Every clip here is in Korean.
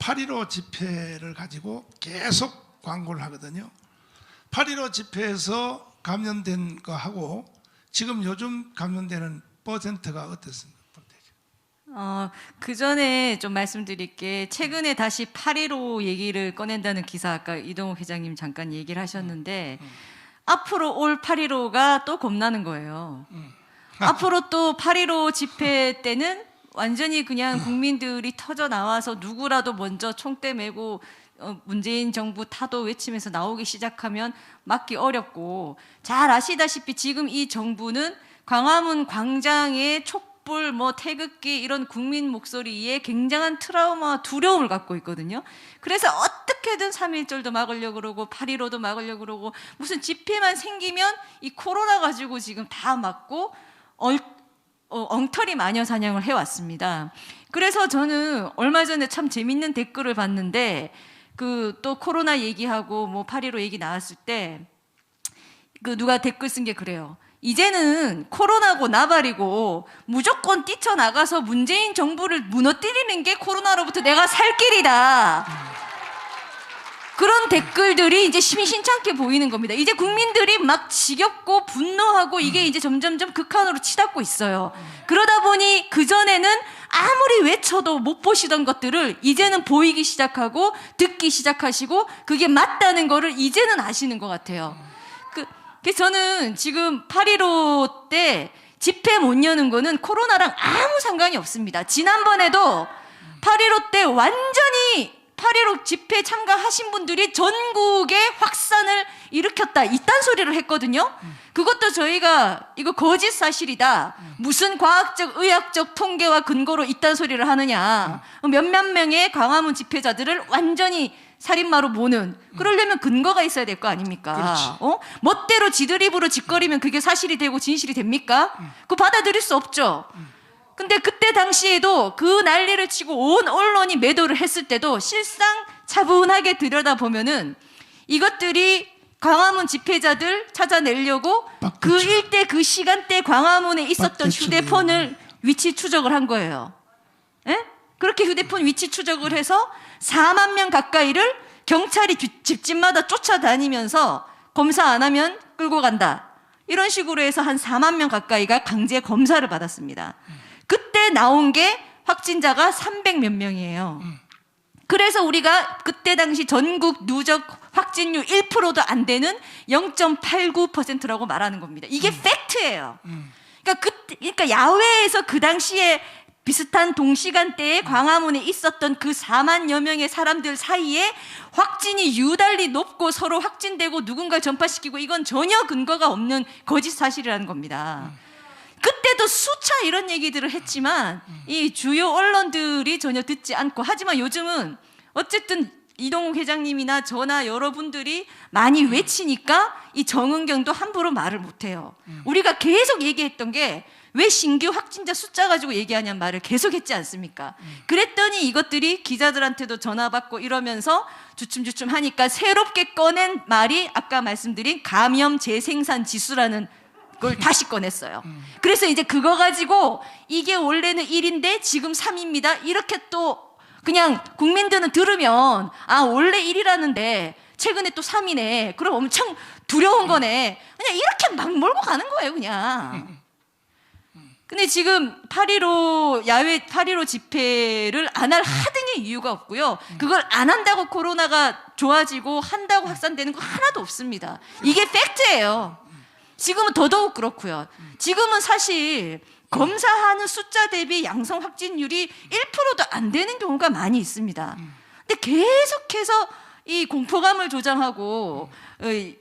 8.15 집회를 가지고 계속 광고를 하거든요. 8.15 집회에서 감염된 거하고 지금 요즘 감염되는 퍼센트가 어떻습니까? 그 전에 좀 말씀드릴 게 최근에 다시 8.15 얘기를 꺼낸다는 기사 아까 이동욱 회장님 잠깐 얘기를 하셨는데 앞으로 올 8.15가 또 겁나는 거예요. 앞으로 또 8.15 집회 때는 완전히 그냥 국민들이 터져 나와서 누구라도 먼저 총대 메고 문재인 정부 타도 외치면서 나오기 시작하면 막기 어렵고, 잘 아시다시피 지금 이 정부는 광화문 광장에 촛불, 태극기 이런 국민 목소리에 굉장한 트라우마와 두려움을 갖고 있거든요. 그래서 어떻게든 3.1절도 막으려고 그러고 8.15도 막으려고 그러고 무슨 집회만 생기면 이 코로나 가지고 지금 다 막고 엉터리 마녀 사냥을 해왔습니다. 그래서 저는 얼마 전에 참 재밌는 댓글을 봤는데 또 코로나 얘기하고 8.15 얘기 나왔을 때 누가 댓글 쓴 게 그래요. 이제는 코로나고 나발이고 무조건 뛰쳐나가서 문재인 정부를 무너뜨리는 게 코로나로부터 내가 살 길이다. 그런 댓글들이 이제 심심찮게 보이는 겁니다. 이제 국민들이 막 지겹고 분노하고 이게 이제 점점점 극한으로 치닫고 있어요. 그러다 보니 그전에는 아무리 외쳐도 못 보시던 것들을 이제는 보이기 시작하고 듣기 시작하시고 그게 맞다는 거를 이제는 아시는 것 같아요. 그래서 저는 지금 8.15 때 집회 못 여는 거는 코로나랑 아무 상관이 없습니다. 지난번에도 8.15 때 완전히 8.15 집회 참가하신 분들이 전국에 확산을 일으켰다, 이딴 소리를 했거든요. 그것도 저희가 이거 거짓 사실이다, 무슨 과학적 의학적 통계와 근거로 이딴 소리를 하느냐, 몇몇 명의 광화문 집회자들을 완전히 살인마로 모는, 그러려면 근거가 있어야 될 거 아닙니까? 멋대로 지들 입으로 짓거리면 그게 사실이 되고 진실이 됩니까? 그거 받아들일 수 없죠. 근데 그때 당시에도 그 난리를 치고 온 언론이 매도를 했을 때도 실상 차분하게 들여다보면은 이것들이 광화문 집회자들 찾아내려고 그 일대 그 시간대 광화문에 있었던 휴대폰을 위치 추적을 한 거예요. 예? 그렇게 휴대폰 위치 추적을 해서 4만 명 가까이를 경찰이 집집마다 쫓아다니면서 검사 안 하면 끌고 간다, 이런 식으로 해서 한 4만 명 가까이가 강제 검사를 받았습니다. 그때 나온 게 확진자가 300몇 명이에요. 그래서 우리가 그때 당시 전국 누적 확진율 1%도 안 되는 0.89%라고 말하는 겁니다. 이게 팩트예요. 그러니까 야외에서 그 당시에 비슷한 동시간대에 광화문에 있었던 그 4만여 명의 사람들 사이에 확진이 유달리 높고 서로 확진되고 누군가를 전파시키고, 이건 전혀 근거가 없는 거짓 사실이라는 겁니다. 그때도 수차 이런 얘기들을 했지만 이 주요 언론들이 전혀 듣지 않고, 하지만 요즘은 어쨌든 이동욱 회장님이나 저나 여러분들이 많이 외치니까 이 정은경도 함부로 말을 못해요. 우리가 계속 얘기했던 게 왜 신규 확진자 숫자 가지고 얘기하냐는 말을 계속 했지 않습니까? 그랬더니 이것들이 기자들한테도 전화 받고 이러면서 주춤주춤 하니까 새롭게 꺼낸 말이 아까 말씀드린 감염 재생산 지수라는 걸 다시 꺼냈어요. 그래서 이제 그거 가지고 이게 원래는 1인데 지금 3입니다. 이렇게 또 그냥 국민들은 들으면 원래 1이라는데 최근에 또 3이네. 그럼 엄청 두려운 거네. 그냥 이렇게 막 몰고 가는 거예요, 그냥. 근데 지금 8.15 야외 8.15 집회를 안 할 하등의 이유가 없고요. 그걸 안 한다고 코로나가 좋아지고 한다고 확산되는 거 하나도 없습니다. 이게 팩트예요. 지금은 더더욱 그렇고요. 지금은 사실 검사하는 숫자 대비 양성 확진율이 1%도 안 되는 경우가 많이 있습니다. 근데 계속해서 이 공포감을 조장하고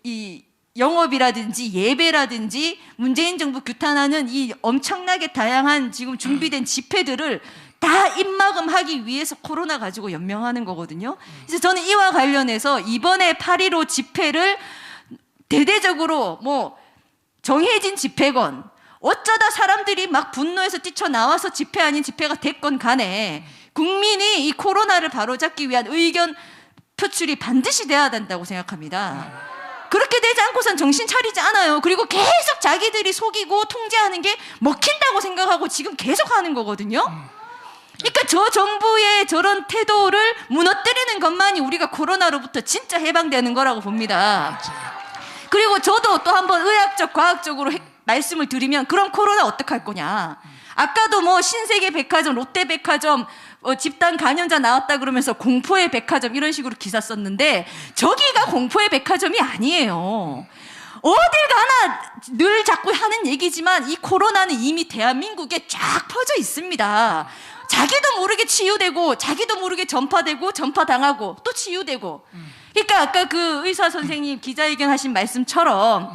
이 영업이라든지 예배라든지 문재인 정부 규탄하는 이 엄청나게 다양한 지금 준비된 집회들을 다 입막음하기 위해서 코로나 가지고 연명하는 거거든요. 그래서 저는 이와 관련해서 이번에 8.15 집회를 대대적으로 정해진 집회건 어쩌다 사람들이 막 분노해서 뛰쳐나와서 집회 아닌 집회가 됐건 간에 국민이 이 코로나를 바로잡기 위한 의견 표출이 반드시 돼야 된다고 생각합니다. 그렇게 되지 않고선 정신 차리지 않아요. 그리고 계속 자기들이 속이고 통제하는 게 먹힌다고 생각하고 지금 계속 하는 거거든요. 그러니까 저 정부의 저런 태도를 무너뜨리는 것만이 우리가 코로나로부터 진짜 해방되는 거라고 봅니다. 그리고 저도 또 한번 의학적, 과학적으로 말씀을 드리면 그럼 코로나 어떡할 거냐. 아까도 뭐 신세계 백화점, 롯데 백화점 집단 감염자 나왔다 그러면서 공포의 백화점 이런 식으로 기사 썼는데 저기가 공포의 백화점이 아니에요. 어딜 가나 늘 자꾸 하는 얘기지만 이 코로나는 이미 대한민국에 쫙 퍼져 있습니다. 자기도 모르게 치유되고 자기도 모르게 전파되고 전파당하고 또 치유되고. 그러니까 아까 그 의사 선생님 기자회견 하신 말씀처럼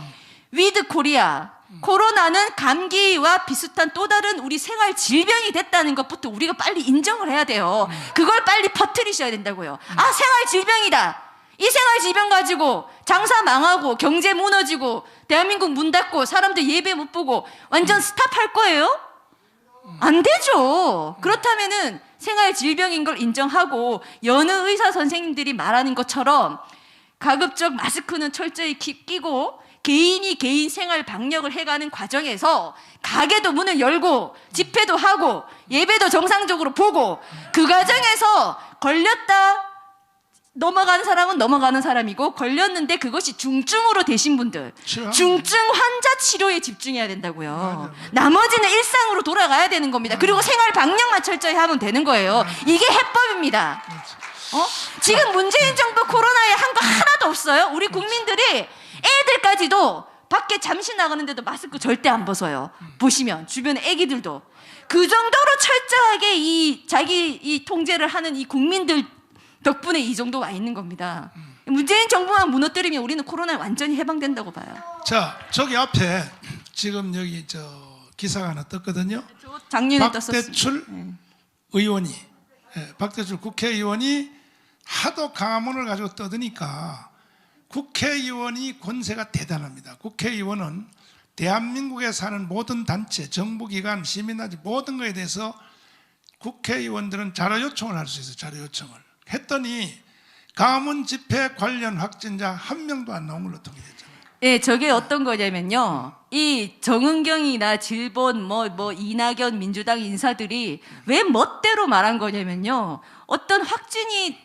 위드 코리아 코로나는 감기와 비슷한 또 다른 우리 생활 질병이 됐다는 것부터 우리가 빨리 인정을 해야 돼요. 그걸 빨리 퍼뜨리셔야 된다고요. 아, 생활 질병이다. 이 생활 질병 가지고 장사 망하고 경제 무너지고 대한민국 문 닫고 사람들 예배 못 보고 완전 스탑할 거예요? 안 되죠. 그렇다면은 생활 질병인 걸 인정하고 여느 의사 선생님들이 말하는 것처럼 가급적 마스크는 철저히 끼고 개인이 개인 생활 방역을 해가는 과정에서 가게도 문을 열고 집회도 하고 예배도 정상적으로 보고 그 과정에서 걸렸다 넘어가는 사람은 넘어가는 사람이고 걸렸는데 그것이 중증으로 되신 분들 중증 환자 치료에 집중해야 된다고요. 나머지는 일상으로 돌아가야 되는 겁니다. 그리고 생활 방역만 철저히 하면 되는 거예요. 이게 해법입니다. 지금 문재인 정부 코로나에 한 거 하나도 없어요. 우리 국민들이 애들까지도 밖에 잠시 나가는데도 마스크 절대 안 벗어요. 보시면 주변에 애기들도 그 정도로 철저하게 이 통제를 하는 이 국민들 덕분에 이 정도 와 있는 겁니다. 문재인 정부만 무너뜨리면 우리는 코로나에 완전히 해방된다고 봐요. 자, 저기 앞에 지금 여기 기사가 하나 떴거든요. 작년에 박대출 의원이 박대출 국회의원이 하도 강화문을 가지고 떠드니까 국회의원이 권세가 대단합니다. 국회의원은 대한민국에 사는 모든 단체, 정부기관, 시민단체 모든 것에 대해서 국회의원들은 자료 요청을 할 수 있어요. 자료 요청을. 했더니 강화문 집회 관련 확진자 한 명도 안 나온 걸로 통일했잖아요. 네, 저게 어떤 거냐면요. 이 정은경이나 질본, 이낙연 민주당 인사들이 왜 멋대로 말한 거냐면요. 어떤 확진이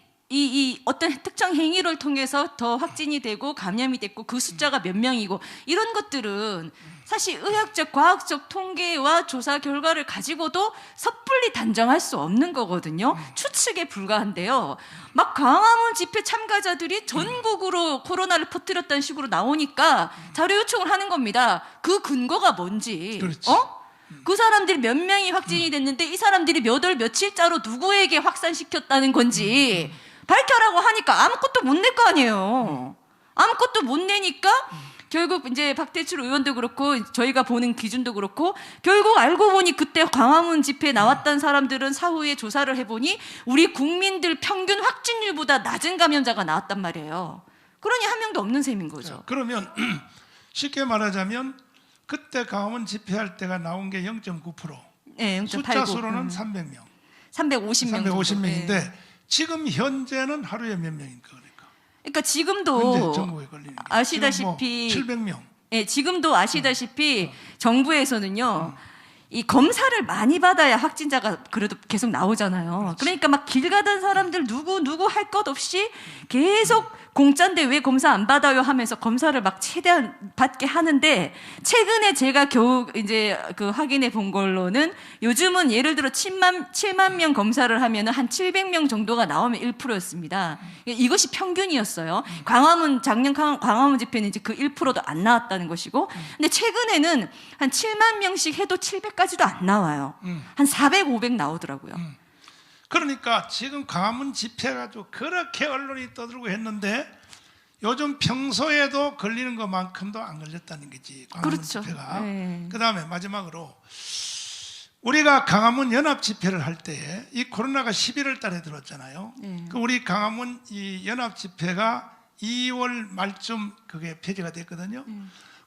어떤 특정 행위를 통해서 더 확진이 되고 감염이 됐고 그 숫자가 몇 명이고 이런 것들은 사실 의학적, 과학적 통계와 조사 결과를 가지고도 섣불리 단정할 수 없는 거거든요. 추측에 불과한데요. 막 강화문 집회 참가자들이 전국으로 코로나를 퍼뜨렸다는 식으로 나오니까 자료 요청을 하는 겁니다. 그 근거가 뭔지. 그렇지. 그 사람들이 몇 명이 확진이 됐는데 이 사람들이 몇 월 며칠자로 누구에게 확산시켰다는 건지 밝혀라고 하니까 아무것도 못 낼 거 아니에요. 아무것도 못 내니까 결국 이제 박대출 의원도 그렇고 저희가 보는 기준도 그렇고 결국 알고 보니 그때 광화문 집회에 나왔던 사람들은 사후에 조사를 해보니 우리 국민들 평균 확진율보다 낮은 감염자가 나왔단 말이에요. 그러니 한 명도 없는 셈인 거죠. 그러면 쉽게 말하자면 그때 광화문 집회할 때가 나온 게 0.9%. 네, 0.89. 숫자 수로는 300명. 350명. 350명인데 네. 지금 현재는 하루에 몇 명입니까? 그러니까 지금도 현재 정부에 걸리는 게. 아시다시피 700명. 예, 지금도 아시다시피 정부에서는요. 이 검사를 많이 받아야 확진자가 그래도 계속 나오잖아요. 그렇지. 그러니까 막 길 가던 사람들 누구 할 것 없이 계속 공짜인데 왜 검사 안 받아요 하면서 검사를 막 최대한 받게 하는데 최근에 제가 겨우 이제 그 확인해 본 걸로는 요즘은 예를 들어 7만 명 검사를 하면은 한 700명 정도가 나오면 1%였습니다. 이것이 평균이었어요. 작년 광화문 집회는 이제 그 1%도 안 나왔다는 것이고, 근데 최근에는 한 7만 명씩 해도 700까지도 안 나와요. 한 400, 500 나오더라고요. 그러니까 지금 광화문 집회 가지고 그렇게 언론이 떠들고 했는데 요즘 평소에도 걸리는 것만큼도 안 걸렸다는 거지. 광화문 그렇죠. 집회가. 네. 그다음에 마지막으로 우리가 강화문 연합 집회를 할 때 이 코로나가 11월 달에 들어왔잖아요. 네. 그 우리 강화문 이 연합 집회가 2월 말쯤 그게 폐지가 됐거든요.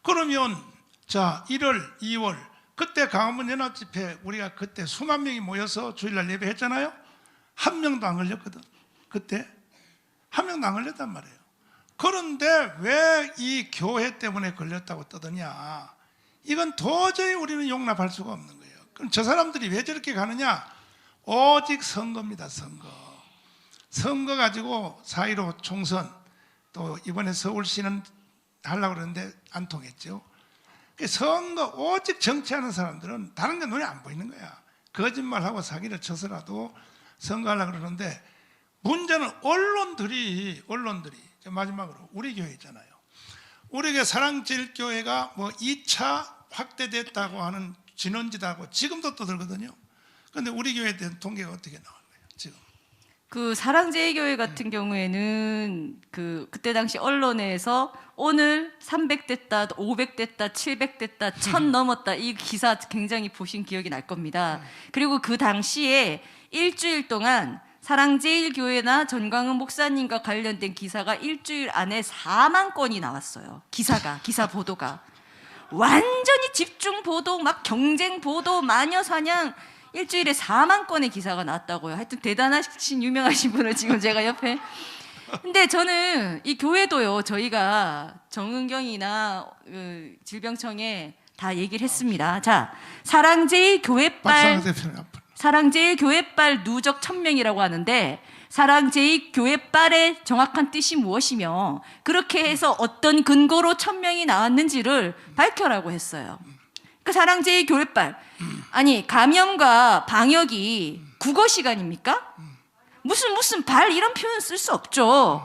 그러면 자 1월, 2월 그때 강화문 연합 집회 우리가 그때 수만 명이 모여서 주일날 예배했잖아요. 한 명도 안 걸렸거든. 그때 한 명도 안 걸렸단 말이에요. 그런데 왜 이 교회 때문에 걸렸다고 떠드냐? 이건 도저히 우리는 용납할 수가 없는 거예요. 그럼 저 사람들이 왜 저렇게 가느냐? 오직 선거입니다. 선거 가지고 4.15 총선 또 이번에 서울시는 하려고 그러는데 안 통했죠. 선거 오직 정치하는 사람들은 다른 게 눈에 안 보이는 거야. 거짓말하고 사기를 쳐서라도 선거하려고 그러는데 문제는 언론들이 마지막으로 우리 교회 있잖아요. 우리 교회 사랑제일교회가 뭐 2차 확대됐다고 하는 진원지다고 지금도 떠들거든요. 그런데 우리 교회에 대한 통계가 어떻게 나왔나요? 지금 그 사랑제일교회 같은 경우에는 그때 당시 언론에서 오늘 300됐다, 500됐다, 700됐다, 1000 넘었다 이 기사 굉장히 보신 기억이 날 겁니다. 그리고 그 당시에 일주일 동안 사랑제일교회나 전광훈 목사님과 관련된 기사가 일주일 안에 4만 건이 나왔어요. 기사 보도가 완전히 집중 보도, 막 경쟁 보도, 마녀 사냥. 일주일에 4만 건의 기사가 나왔다고요. 하여튼 대단하신 유명하신 분을 지금 제가 옆에. 근데 저는 이 교회도요, 저희가 정은경이나 질병청에 다 얘기를 했습니다. 자, 사랑제일 교회빨 누적 1000명이라고 하는데 사랑제일 교회빨의 정확한 뜻이 무엇이며 그렇게 해서 어떤 근거로 1000명이 나왔는지를 밝혀라고 했어요. 그 사랑제일 교회빨, 아니 감염과 방역이 국어 시간입니까? 무슨 발 이런 표현 쓸 수 없죠.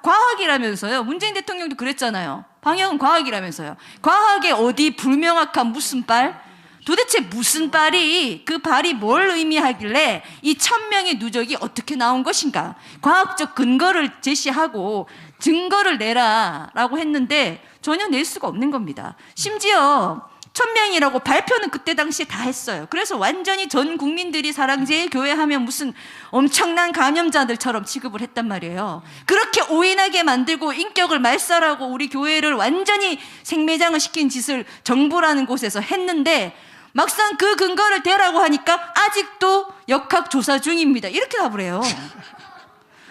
과학이라면서요. 문재인 대통령도 그랬잖아요. 방역은 과학이라면서요. 과학에 어디 불명확한 무슨 발? 도대체 무슨 발이, 그 발이 뭘 의미하길래 이 1000명의 누적이 어떻게 나온 것인가? 과학적 근거를 제시하고 증거를 내라라고 했는데 전혀 낼 수가 없는 겁니다. 심지어 1000명이라고 발표는 그때 당시에 다 했어요. 그래서 완전히 전 국민들이 사랑제일교회 하면 무슨 엄청난 감염자들처럼 취급을 했단 말이에요. 그렇게 오인하게 만들고 인격을 말살하고 우리 교회를 완전히 생매장을 시킨 짓을 정부라는 곳에서 했는데 막상 그 근거를 대라고 하니까 아직도 역학조사 중입니다. 이렇게 답을 해요.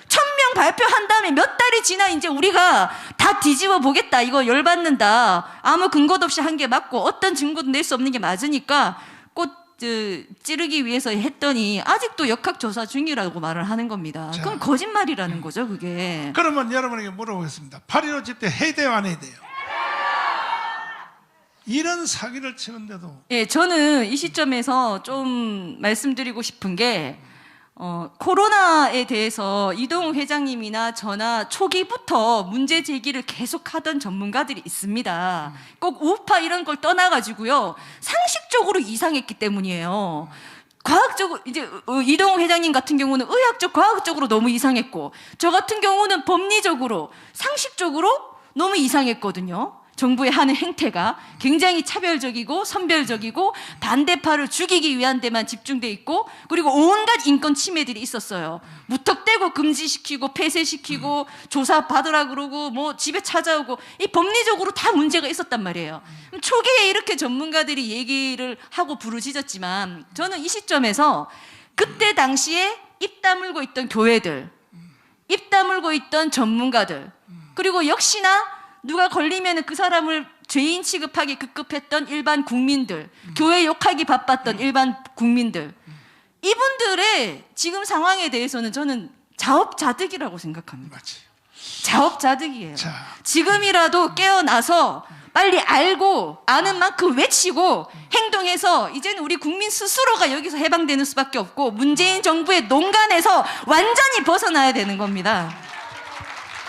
1000명 발표한 다음에 몇 달이 지나 이제 우리가 다 뒤집어 보겠다. 이거 열받는다. 아무 근거도 없이 한 게 맞고 어떤 증거도 낼 수 없는 게 맞으니까 꽃 찌르기 위해서 했더니 아직도 역학조사 중이라고 말을 하는 겁니다. 자, 그럼 거짓말이라는 거죠, 그게. 그러면 여러분에게 물어보겠습니다. 8.15 집회 해야 돼요, 안 해야 돼요? 이런 사기를 치는데도. 예, 저는 이 시점에서 좀 말씀드리고 싶은 게 코로나에 대해서 이동욱 회장님이나 저나 초기부터 문제 제기를 계속하던 전문가들이 있습니다. 꼭 우파 이런 걸 떠나가지고요, 상식적으로 이상했기 때문이에요. 과학적으로 이제 이동욱 회장님 같은 경우는 의학적, 과학적으로 너무 이상했고 저 같은 경우는 법리적으로, 상식적으로 너무 이상했거든요. 정부의 하는 행태가 굉장히 차별적이고 선별적이고 반대파를 죽이기 위한 데만 집중돼 있고 그리고 온갖 인권 침해들이 있었어요. 무턱대고 금지시키고 폐쇄시키고 조사 받으라 그러고 뭐 집에 찾아오고 이 법리적으로 다 문제가 있었단 말이에요. 초기에 이렇게 전문가들이 얘기를 하고 부르짖었지만 저는 이 시점에서 그때 당시에 입 다물고 있던 교회들, 입 다물고 있던 전문가들, 그리고 역시나 누가 걸리면 그 사람을 죄인 취급하기 급급했던 일반 국민들, 교회 욕하기 바빴던 일반 국민들, 이분들의 지금 상황에 대해서는 저는 자업자득이라고 생각합니다. 맞지. 자업자득이에요. 자, 지금이라도 깨어나서 빨리 알고 아는 만큼 외치고 행동해서 이제는 우리 국민 스스로가 여기서 해방되는 수밖에 없고 문재인 정부의 농간에서 완전히 벗어나야 되는 겁니다.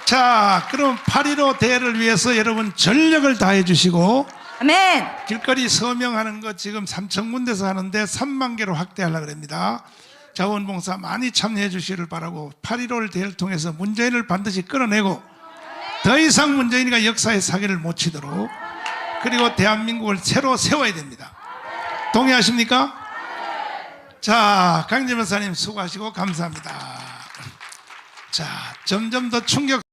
자, 그럼 8.15 대회를 위해서 여러분 전력을 다해 주시고 아멘. 길거리 서명하는 거 지금 3,000군데서 하는데 3만 개로 확대하려고 합니다. 자원봉사 많이 참여해 주시기를 바라고 8.15 대회를 통해서 문재인을 반드시 끌어내고 더 이상 문재인이가 역사의 사기를 못 치도록, 그리고 대한민국을 새로 세워야 됩니다. 동의하십니까? 자, 강재 변호사님 수고하시고 감사합니다. 자, 점점 더 충격